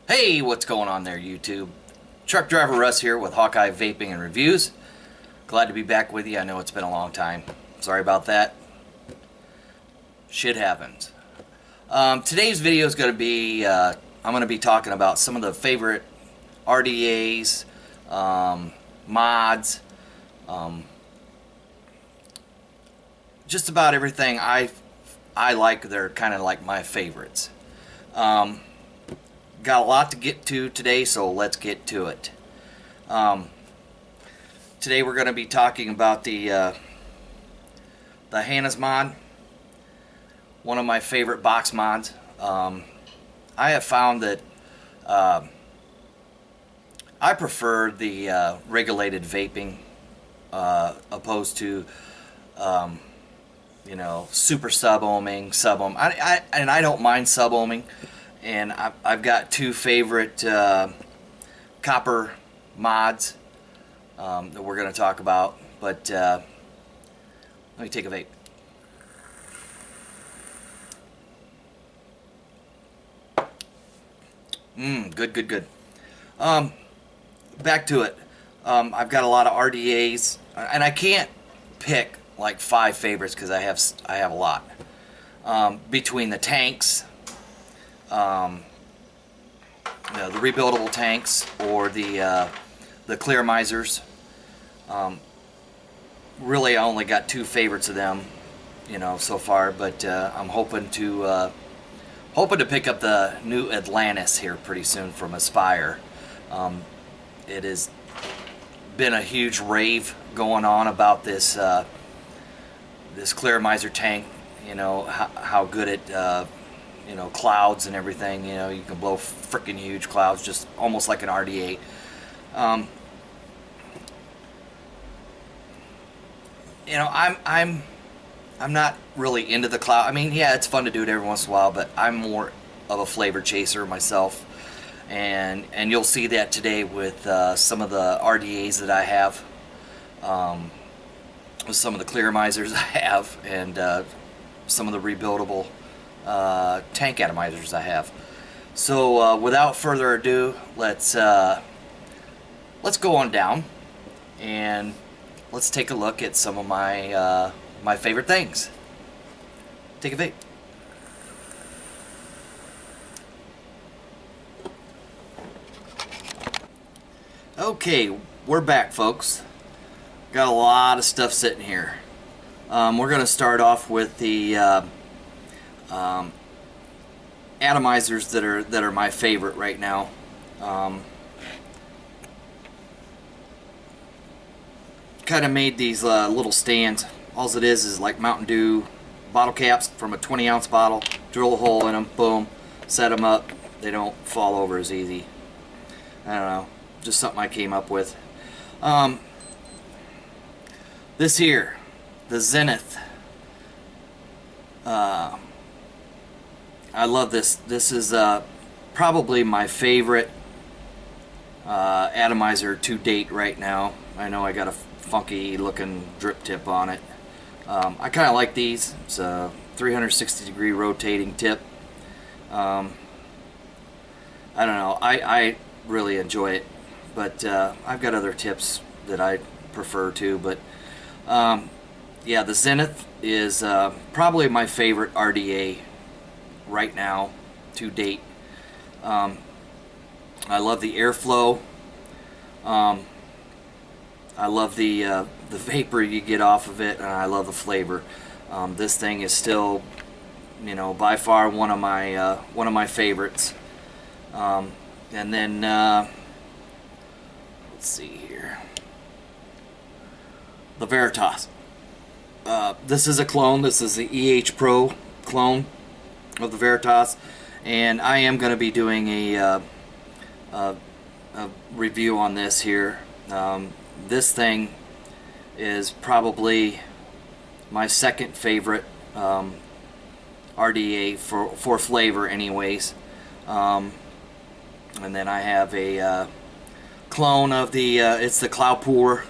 Hey, what's going on there, YouTube? Truck driver Russ here with Hawkeye Vaping and Reviews. Glad to be back with you. I know it's been a long time. Sorry about that. Shit happens. Today's video is going to be, I'm going to be talking about some of the favorite RDAs, mods, just about everything I like. They're kind of like my favorites. Got a lot to get to today, so let's get to it. Today we're going to be talking about the Hannah's mod, one of my favorite box mods. I have found that I prefer the regulated vaping opposed to you know, super sub-ohming, sub-ohm. And I don't mind sub-ohming. And I've got two favorite copper mods that we're going to talk about. But let me take a vape. Good, good, good. Back to it. I've got a lot of RDAs, and I can't pick like 5 favorites because I have a lot. Between the tanks, you know, the rebuildable tanks, or the Clearmizers. Really, I only got 2 favorites of them, you know, so far. But I'm hoping to pick up the new Atlantis here pretty soon from Aspire. It has been a huge rave going on about this this Clearmizer tank. You know how good it you know, clouds and everything. You know, you can blow freaking huge clouds, just almost like an RDA. You know, I'm not really into the cloud. I mean, yeah, it's fun to do it every once in a while, but I'm more of a flavor chaser myself, and you'll see that today with some of the RDAs that I have, with some of the Clearmizers I have, and some of the rebuildable tank atomizers I have. So without further ado, let's go on down and let's take a look at some of my my favorite things. Take a vape. Okay, we're back, folks. Got a lot of stuff sitting here. We're gonna start off with the atomizers that are my favorite right now. Kind of made these little stands. All it is like Mountain Dew bottle caps from a 20-ounce bottle. Drill a hole in them, boom, set them up. They don't fall over as easy. I don't know, just something I came up with. This here, the Zenith. I love this. This is probably my favorite atomizer to date right now. I know I got a funky looking drip tip on it. I kind of like these. It's a 360-degree rotating tip. I don't know. I really enjoy it, but I've got other tips that I prefer too. But yeah, the Zenith is probably my favorite RDA right now to date. I love the airflow. I love the vapor you get off of it, and I love the flavor. This thing is still, you know, by far one of my favorites. And then let's see here, the Veritas. This is a clone. This is the EH Pro clone of the Veritas, and I am going to be doing a review on this here. This thing is probably my second favorite RDA for flavor anyways. And then I have a clone of the it's the Cloudpour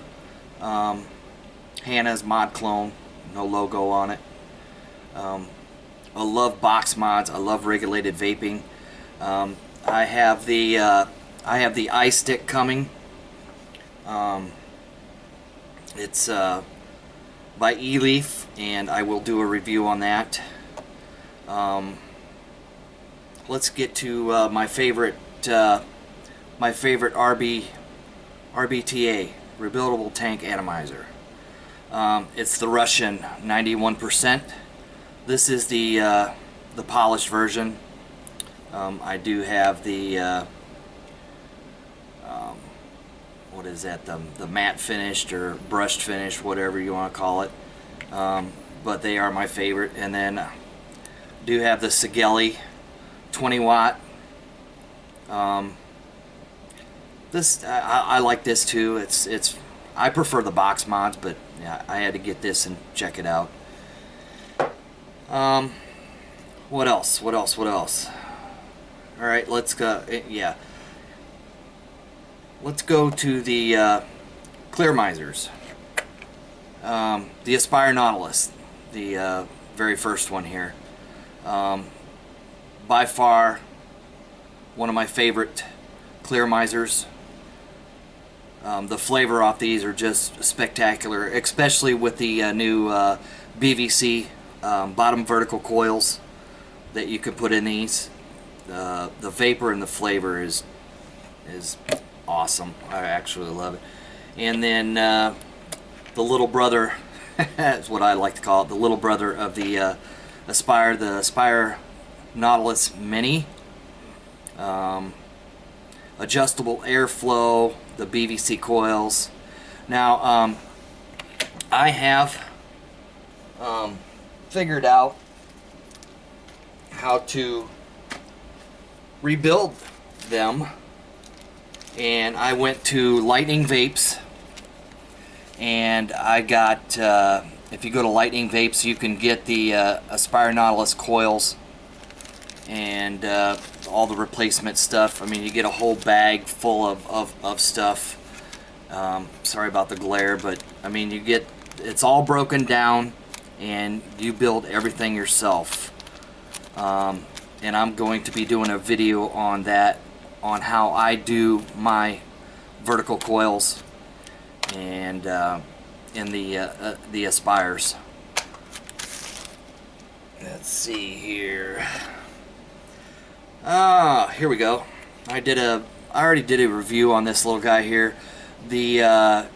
Hannah's mod clone, no logo on it. I love box mods. I love regulated vaping. I have the iStick coming. It's by eLeaf, and I will do a review on that. Let's get to my favorite RBTA, rebuildable tank atomizer. It's the Russian 91%. This is the polished version. I do have the what is that? The matte finished or brushed finished, whatever you want to call it. But they are my favorite. And then I do have the Sigelei 20 watt. This I like this too. It's I prefer the box mods, but yeah, I had to get this and check it out. What else? What else? What else? All right, let's go. Yeah, let's go to the Clearmisers. The Aspire Nautilus, the very first one here. By far, one of my favorite Clearmisers. The flavor off these are just spectacular, especially with the new BVC bottom vertical coils that you can put in these. The vapor and the flavor is awesome. I actually love it. And then the little brother, that's what I like to call it, the little brother of the Aspire Nautilus Mini. Adjustable airflow, the BVC coils. Now, I have figured out how to rebuild them, and I went to Lightning Vapes, and I got, if you go to Lightning Vapes, you can get the Aspire Nautilus coils and all the replacement stuff. I mean, you get a whole bag full of stuff. Sorry about the glare, but I mean, you get, it's all broken down and you build everything yourself. And I'm going to be doing a video on that, on how I do my vertical coils and in the Aspires. Let's see here. Here we go. I already did a review on this little guy here. The UD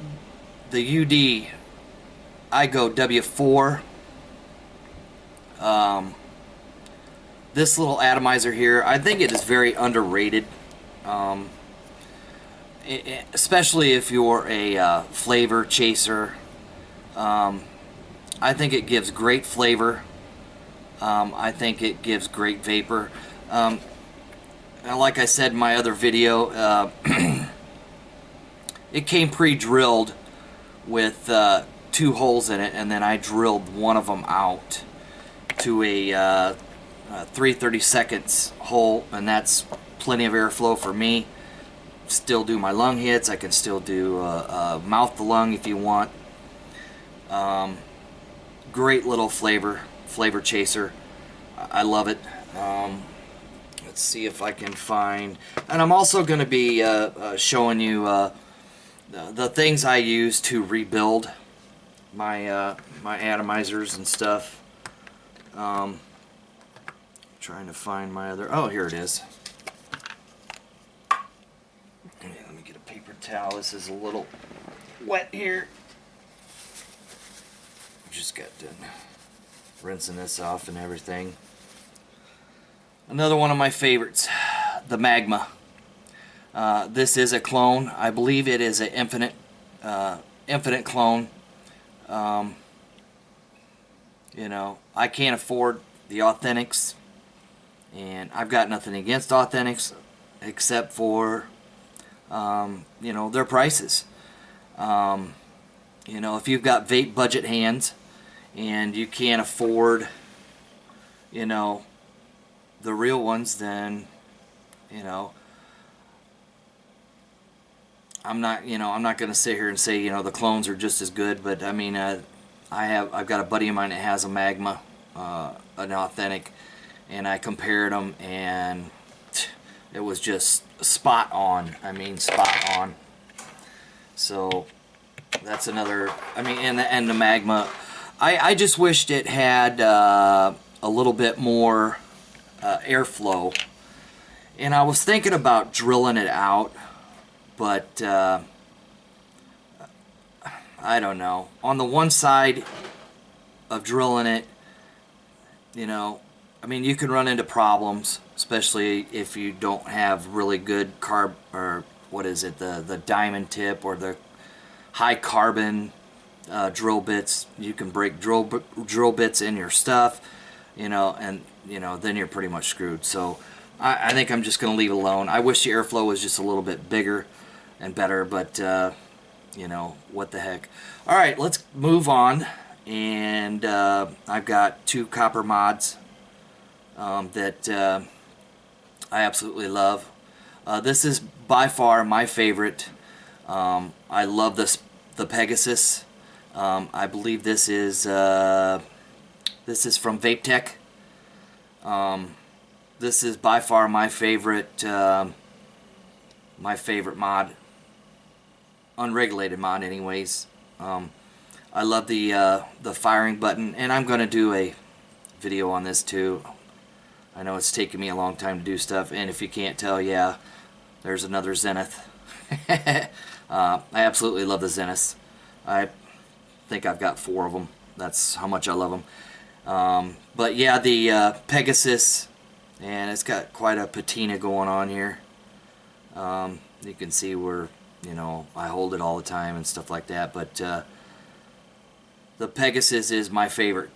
iGo W4. This little atomizer here, I think it is very underrated. Especially if you're a flavor chaser. I think it gives great flavor. I think it gives great vapor. And like I said in my other video, it came pre-drilled with 2 holes in it, and then I drilled one of them out to a 3/32 hole, and that's plenty of airflow for me. Still do my lung hits. I can still do mouth to lung if you want. Great little flavor chaser. I love it. Let's see if I can find, and I'm also going to be showing you the things I use to rebuild my my atomizers and stuff. Trying to find my other, oh, here it is. Okay, let me get a paper towel. This is a little wet here. Just got done rinsing this off and everything. Another one of my favorites, the Magma. This is a clone. I believe it is an infinite clone. You know, I can't afford the Authentics, and I've got nothing against Authentics except for you know, their prices. You know, if you've got vape budget hands and you can't afford, you know, the real ones, then, you know, I'm not going to sit here and say, you know, the clones are just as good, but I mean, I've got a buddy of mine that has a Magma, an Authentic, and I compared them, and it was just spot on. I mean, spot on. So that's another. I mean, and the Magma. I just wished it had a little bit more airflow. And I was thinking about drilling it out, but I don't know. On the one side of drilling it, you know, I mean, you can run into problems, especially if you don't have really good or what is it, the diamond tip or the high carbon drill bits. You can break drill bits in your stuff, you know, and you know, then you're pretty much screwed. So I think I'm just going to leave it alone. I wish the airflow was just a little bit bigger and better, but you know, what the heck. All right, let's move on. And I've got 2 copper mods that I absolutely love. This is by far my favorite. I love the Pegasus. I believe this is from VapeTech. This is by far my favorite mod, unregulated mod, anyways. I love the firing button, and I'm going to do a video on this too. I know it's taken me a long time to do stuff, and if you can't tell, yeah, there's another Zenith. I absolutely love the Zeniths. I think I've got 4 of them. That's how much I love them. But yeah, the Pegasus, and it's got quite a patina going on here. You can see where, you know, I hold it all the time and stuff like that, but the Pegasus is my favorite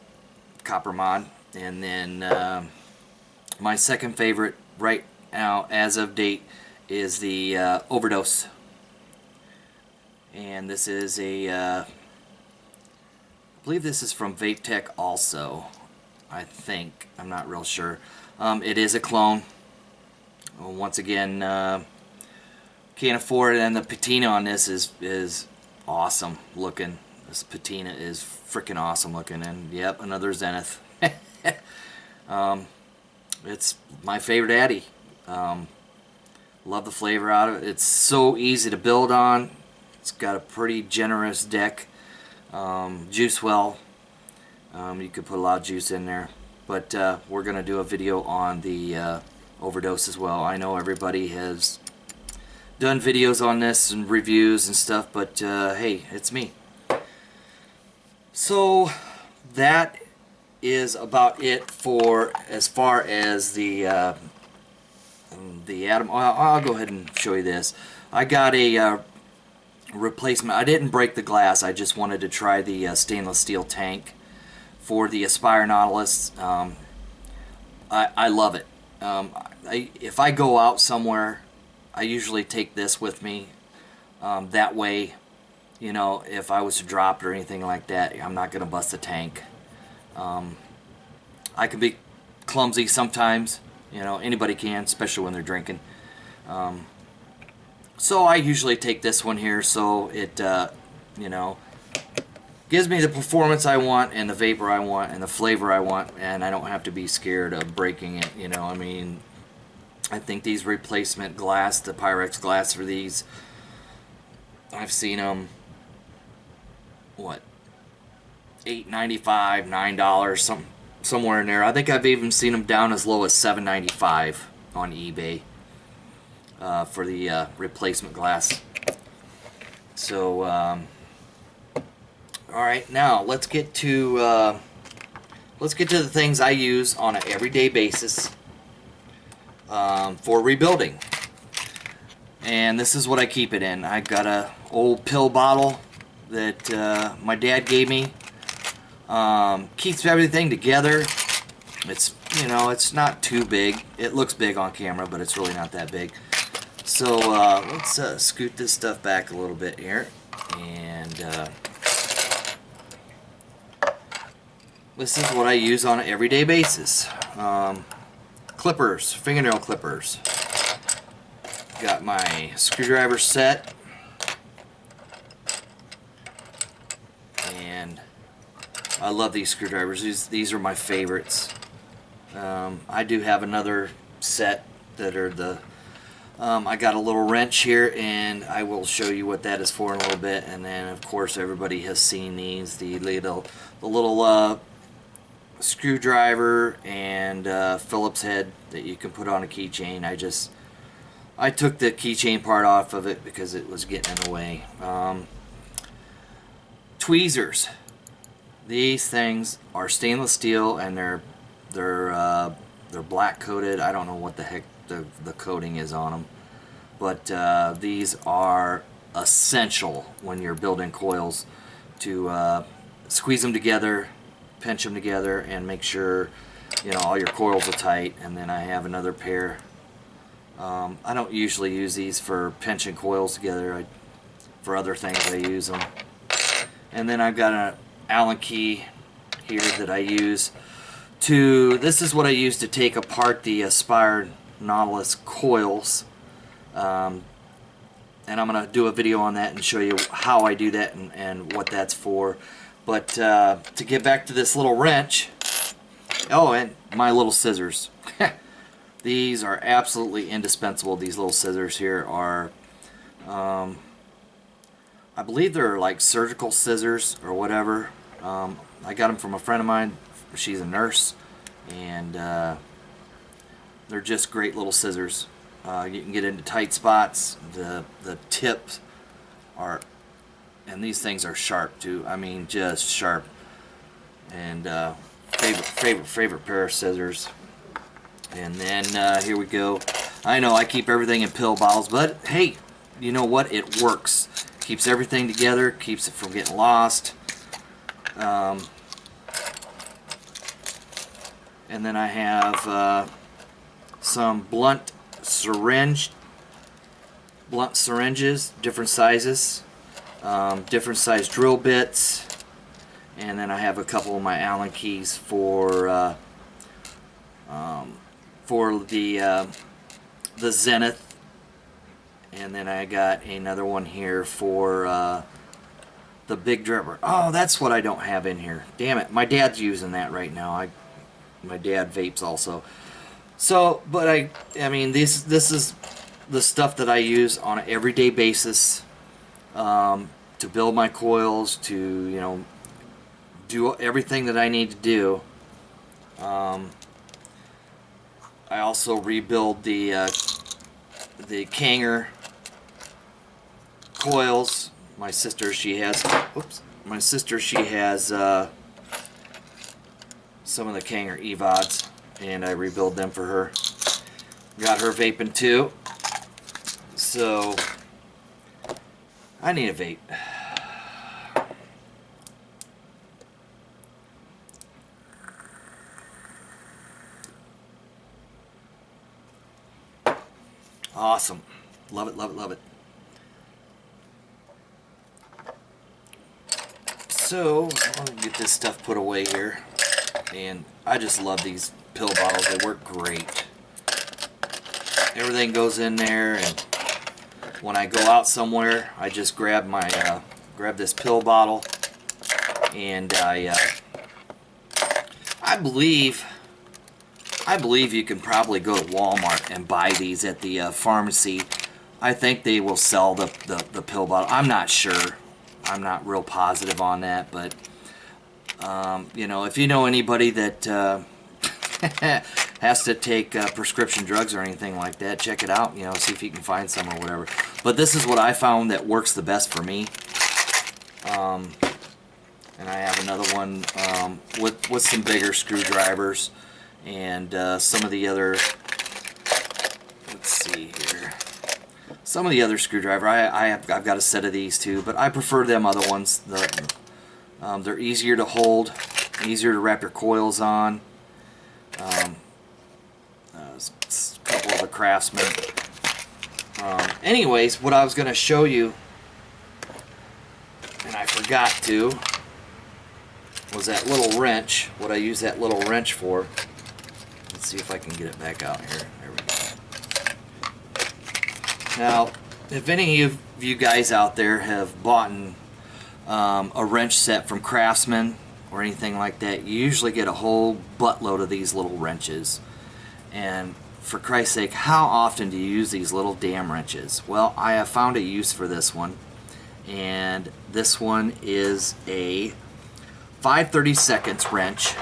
copper mod. And then my second favorite right now, as of date, is the Overdose. And this is I believe this is from VapeTech also. I think. I'm not real sure. It is a clone. Well, once again, can't afford it, and the patina on this is awesome looking. This patina is freaking awesome looking, and yep, another Zenith. It's my favorite Addy. Love the flavor out of it. It's so easy to build on. It's got a pretty generous deck. Juice well. You could put a lot of juice in there. But we're going to do a video on the Overdose as well. I know everybody has done videos on this and reviews and stuff, but hey, it's me. So that is about it for as far as the Atom. I'll go ahead and show you this. I got a replacement. I didn't break the glass. I just wanted to try the stainless steel tank for the Aspire Nautilus. I love it. If I go out somewhere, I usually take this with me. That way, you know, if I was to drop it or anything like that, I'm not going to bust the tank. I can be clumsy sometimes. You know, anybody can, especially when they're drinking. So I usually take this one here, so it, you know, gives me the performance I want and the vapor I want and the flavor I want, and I don't have to be scared of breaking it. You know, I mean, I think these replacement glass, the Pyrex glass for these, I've seen them, what, $8.95, $9, somewhere in there. I think I've even seen them down as low as $7.95 on eBay for the replacement glass. So, all right, now let's get to the things I use on an everyday basis for rebuilding. And this is what I keep it in. I got a old pill bottle that my dad gave me. Keeps everything together. It's, you know, it's not too big. It looks big on camera, but it's really not that big. So let's scoot this stuff back a little bit here, and this is what I use on an everyday basis. Clippers, fingernail clippers. Got my screwdriver set, and I love these screwdrivers. These are my favorites. I do have another set that are the I got a little wrench here, and I will show you what that is for in a little bit. And then, of course, everybody has seen these, the little screwdriver and Phillips head that you can put on a keychain. I took the keychain part off of it because it was getting in the way. Tweezers. These things are stainless steel, and they're black coated. I don't know what the heck the coating is on them, but these are essential when you're building coils to squeeze them together, pinch them together, and make sure all your coils are tight. And then I have another pair. I don't usually use these for pinching coils together. For other things I use them. And then I've got an Allen key here that I use this is what I use to take apart the Aspire Nautilus coils, and I'm going to do a video on that and show you how I do that and what that's for. But to get back to this little wrench, oh, and my little scissors. These are absolutely indispensable. These little scissors here are, I believe they're like surgical scissors or whatever. I got them from a friend of mine. She's a nurse, and they're just great little scissors. You can get into tight spots. The tips are, and these things are sharp too. I mean, just sharp. And favorite pair of scissors. And then here we go. I know I keep everything in pill bottles, but hey, you know what? It works. Keeps everything together. Keeps it from getting lost. And then I have some blunt syringes, different sizes, different size drill bits, and then I have a couple of my Allen keys for the Zenith, and then I got another one here for the Big Dripper. Oh, that's what I don't have in here. Damn it, my dad's using that right now. My dad vapes also. So, but I mean, this is the stuff that I use on an everyday basis to build my coils, to do everything that I need to do. I also rebuild the Kanger coils. My sister, she has some of the Kanger EVODs, and I rebuild them for her. Got her vaping too, so I need a vape. Awesome. Love it, love it, love it. So, I'm going to get this stuff put away here. And I just love these pill bottles. They work great. Everything goes in there, and when I go out somewhere, I just grab this pill bottle, and I believe you can probably go to Walmart and buy these at the pharmacy. I think they will sell the pill bottle. I'm not sure. I'm not real positive on that, but if you know anybody that has to take prescription drugs or anything like that, check it out. See if you can find some or whatever. But this is what I found that works the best for me. And I have another one with some bigger screwdrivers and some of the other. Let's see here. Some of the other screwdriver. I've got a set of these too, but I prefer them other ones. They're easier to hold, easier to wrap your coils on. A couple of the Craftsman. Anyways, what I was going to show you, and I forgot to, was that little wrench. What I use that little wrench for. Let's see if I can get it back out here. There we go. Now, if any of you guys out there have bought a wrench set from Craftsman or anything like that, you usually get a whole buttload of these little wrenches. And for Christ's sake, how often do you use these little damn wrenches? Well, I have found a use for this one, and this one is a 5/32 wrench,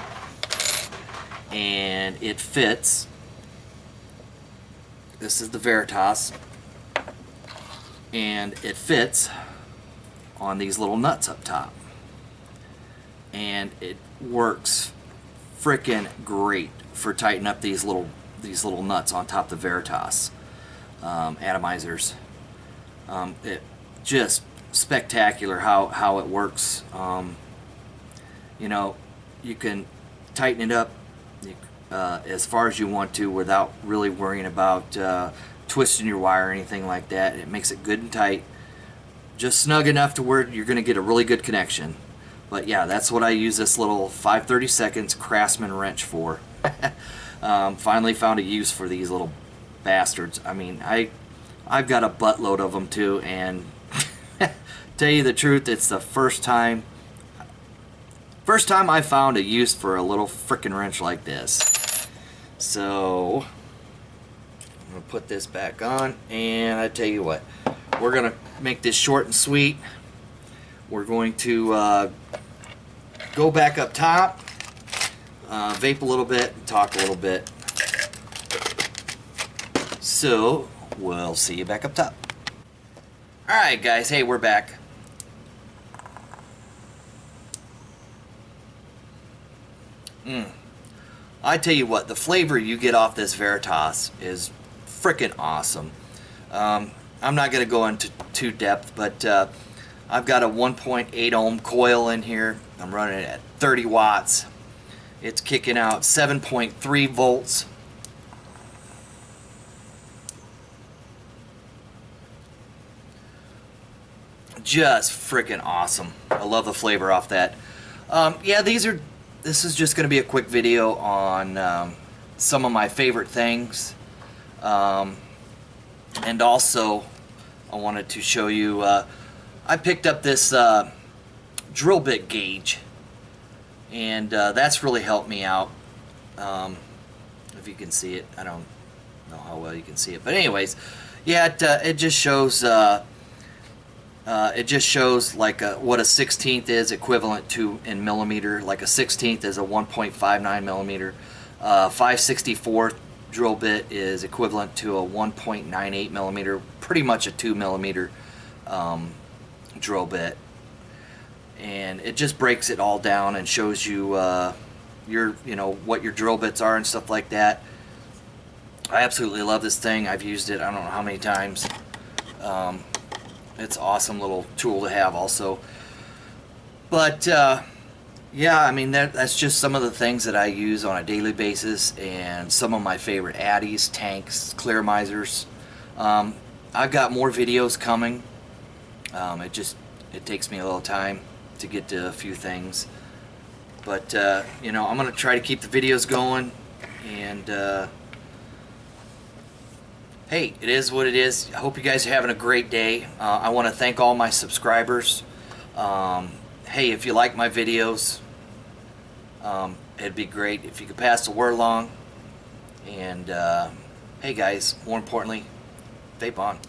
and it fits. This is the Veritas, and it fits on these little nuts up top, and it works frickin' great for tightening up these little nuts on top of the Veritas atomizers. It just spectacular how it works. You know, you can tighten it up as far as you want to without really worrying about twisting your wire or anything like that. It makes it good and tight, just snug enough to where you're going to get a really good connection. But yeah, that's what I use this little 5/32 Craftsman wrench for. Finally found a use for these little bastards. I mean, I've got a buttload of them too, and tell you the truth, it's the first time I found a use for a little frickin' wrench like this. So I'm gonna put this back on, and I tell you what, we're gonna make this short and sweet. We're going to go back up top, vape a little bit, and talk a little bit. So we'll see you back up top. Alright guys, hey, we're back. I tell you what, the flavor you get off this Veritas is frickin' awesome. I'm not going to go into too depth, but I've got a 1.8 ohm coil in here. I'm running it at 30 watts. It's kicking out 7.3 volts. Just frickin' awesome. I love the flavor off that. Yeah, this is just going to be a quick video on some of my favorite things. And also, I wanted to show you, I picked up this drill bit gauge, and that's really helped me out. If you can see it, I don't know how well you can see it, but anyways, yeah, it just shows like what a 16th is equivalent to in millimeter. Like a 16th is a 1.59 millimeter. 5/64 drill bit is equivalent to a 1.98 millimeter, pretty much a 2 millimeter drill bit. And it just breaks it all down and shows you what your drill bits are and stuff like that. I absolutely love this thing. I've used it I don't know how many times. It's an awesome little tool to have also. But yeah, I mean, that's just some of the things that I use on a daily basis, and some of my favorite addies, tanks, clearamizers. I've got more videos coming. It takes me a little time to get to a few things, but you know, I'm gonna try to keep the videos going, and hey, it is what it is. I hope you guys are having a great day. I want to thank all my subscribers. Hey, if you like my videos, it'd be great if you could pass the word along. And hey guys, more importantly, vape on.